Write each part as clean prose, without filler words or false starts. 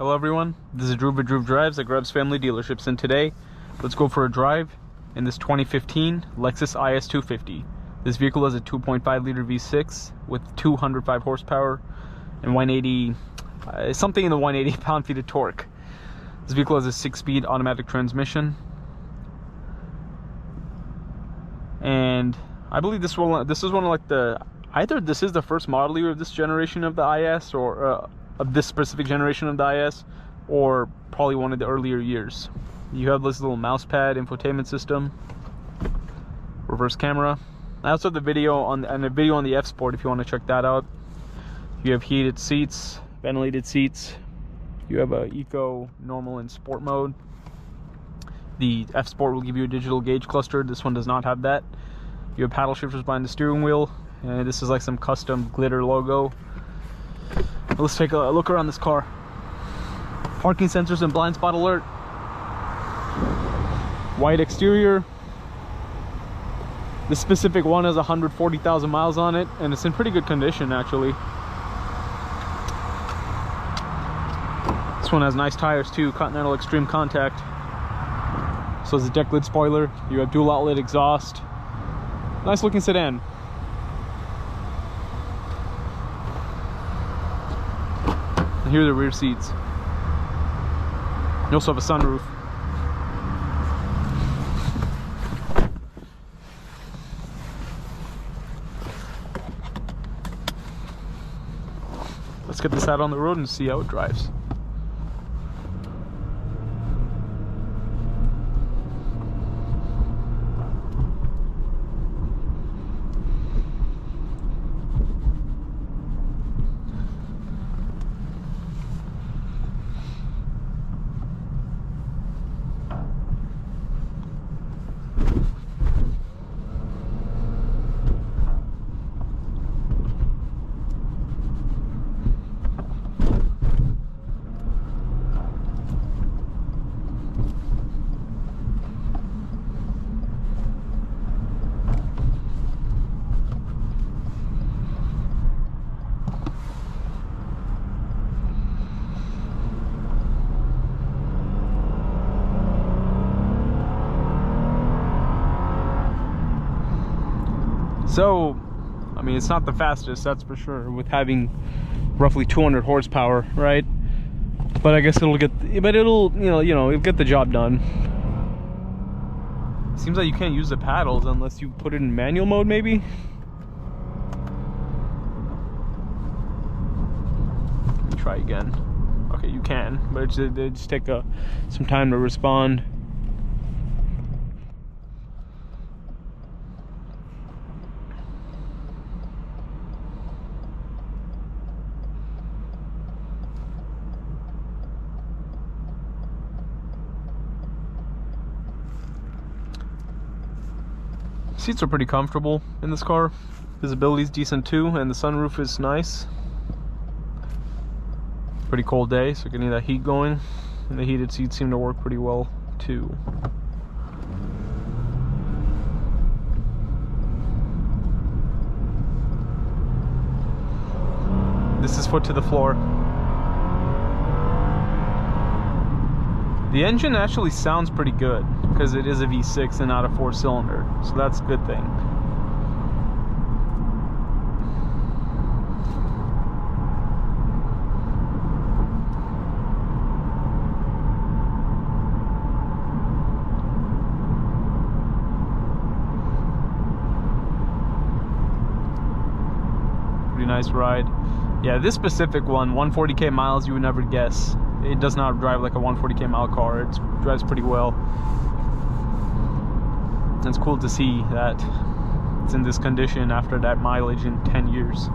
Hello everyone, this is Drew with Drew Drives at Grubbs Family Dealerships, and today let's go for a drive in this 2015 Lexus IS 250. This vehicle is a 2.5 liter V6 with 205 horsepower and 180 something in the 180 pound-feet of torque. This vehicle has a 6-speed automatic transmission, and I believe this is one of like either this is the first model year of this generation of the IS, or of this specific generation of the IS, or probably one of the earlier years. You have this little mouse pad, infotainment system, reverse camera. I also have the video on the F Sport if you want to check that out. You have heated seats, ventilated seats. You have a eco, normal, and sport mode. The F Sport will give you a digital gauge cluster. This one does not have that. You have paddle shifters behind the steering wheel, and this is like some custom glitter logo. Let's take a look around this car. Parking sensors and blind spot alert. White exterior. This specific one has 140,000 miles on it, and it's in pretty good condition actually. This one has nice tires too, Continental Extreme Contact. So it's a deck lid spoiler. You have dual outlet exhaust. Nice looking sedan. And here are the rear seats. You also have a sunroof. Let's get this out on the road and see how it drives. So, I mean, it's not the fastest, that's for sure, with having roughly 200 horsepower, right? But I guess it'll get it'll get the job done. Seems like you can't use the paddles unless you put it in manual mode, maybe. Let me try again. Okay, you can, but it just take some time to respond. Seats are pretty comfortable in this car. Visibility is decent too, and the sunroof is nice. Pretty cold day, so getting that heat going, and the heated seats seem to work pretty well too. This is foot to the floor. The engine actually sounds pretty good because it is a V6 and not a 4-cylinder, so that's a good thing. Pretty nice ride. Yeah, this specific one, 140k miles, you would never guess. It does not drive like a 140k mile car. It drives pretty well. And it's cool to see that it's in this condition after that mileage in 10 years.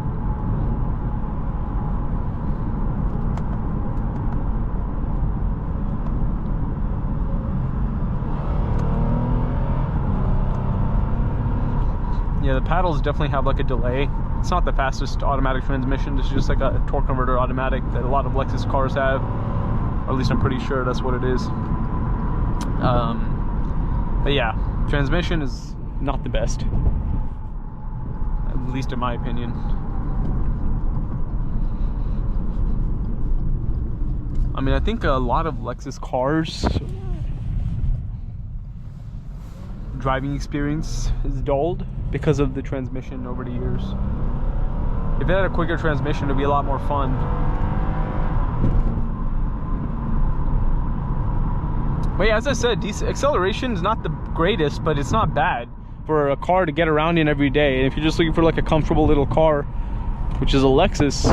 Yeah, the paddles definitely have like a delay. It's not the fastest automatic transmission. It's just like a torque converter automatic that a lot of Lexus cars have. Or at least I'm pretty sure that's what it is. But yeah, transmission is not the best, at least in my opinion. I mean, I think a lot of Lexus cars driving experience is dulled because of the transmission over the years. If it had a quicker transmission, it'd be a lot more fun. But yeah, as I said, acceleration is not the greatest, but it's not bad for a car to get around in every day. And if you're just looking for like a comfortable little car, which is a Lexus,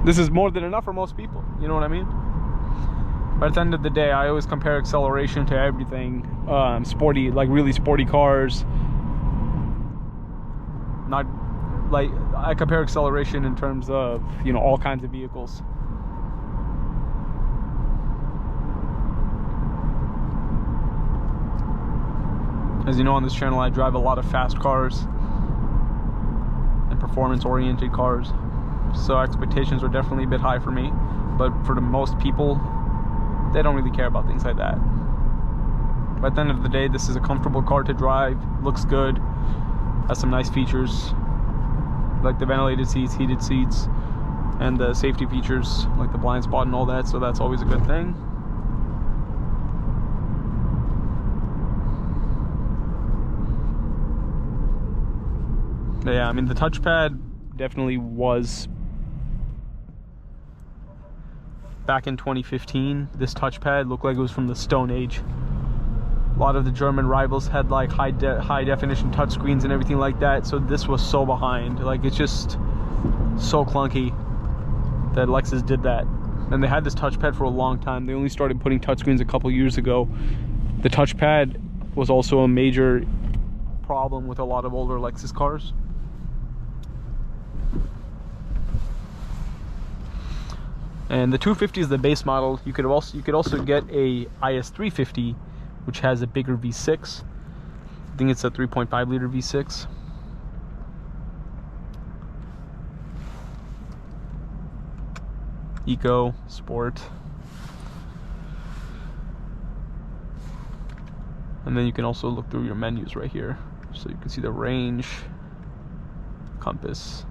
this is more than enough for most people. You know what I mean? But at the end of the day, I always compare acceleration to everything. Sporty, like really sporty cars. Not like, I compare acceleration in terms of, you know, all kinds of vehicles. As you know, on this channel, I drive a lot of fast cars and performance-oriented cars. So expectations are definitely a bit high for me. But for the most people, they don't really care about things like that. But at the end of the day, this is a comfortable car to drive, looks good, has some nice features, like the ventilated seats, heated seats, and the safety features, like the blind spot and all that, so that's always a good thing. But yeah, I mean, the touchpad definitely was, back in 2015, this touchpad looked like it was from the Stone Age. A lot of the German rivals had like high definition touchscreens and everything like that, so this was so behind. Like, it's just so clunky that Lexus did that. And they had this touchpad for a long time. They only started putting touchscreens a couple years ago. The touchpad was also a major problem with a lot of older Lexus cars. And the 250 is the base model. You could also get a IS 350, which has a bigger V6. I think it's a 3.5 liter V6. Eco, Sport. And then you can also look through your menus right here. So you can see the range, compass,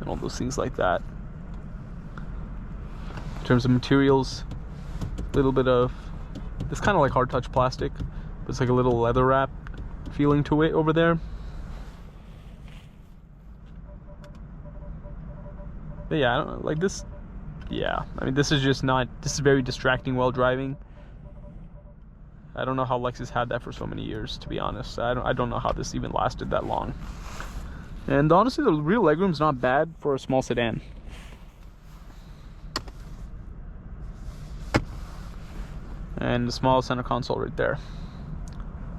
and all those things like that. In terms of materials, a little bit of, it's kind of like hard touch plastic, but it's like a little leather wrap feeling to it over there. But yeah, I don't know, like this, yeah, I mean, this is just not, this is very distracting while driving. I don't know how Lexus had that for so many years, to be honest. I don't know how this even lasted that long. And honestly, the rear legroom's not bad for a small sedan. And the small center console right there.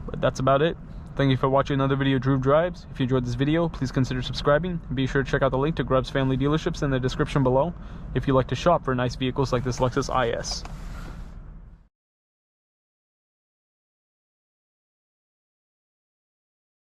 But that's about it. Thank you for watching another video of Drew Drives. If you enjoyed this video, please consider subscribing. Be sure to check out the link to Grubb's Family Dealerships in the description below if you'd like to shop for nice vehicles like this Lexus IS.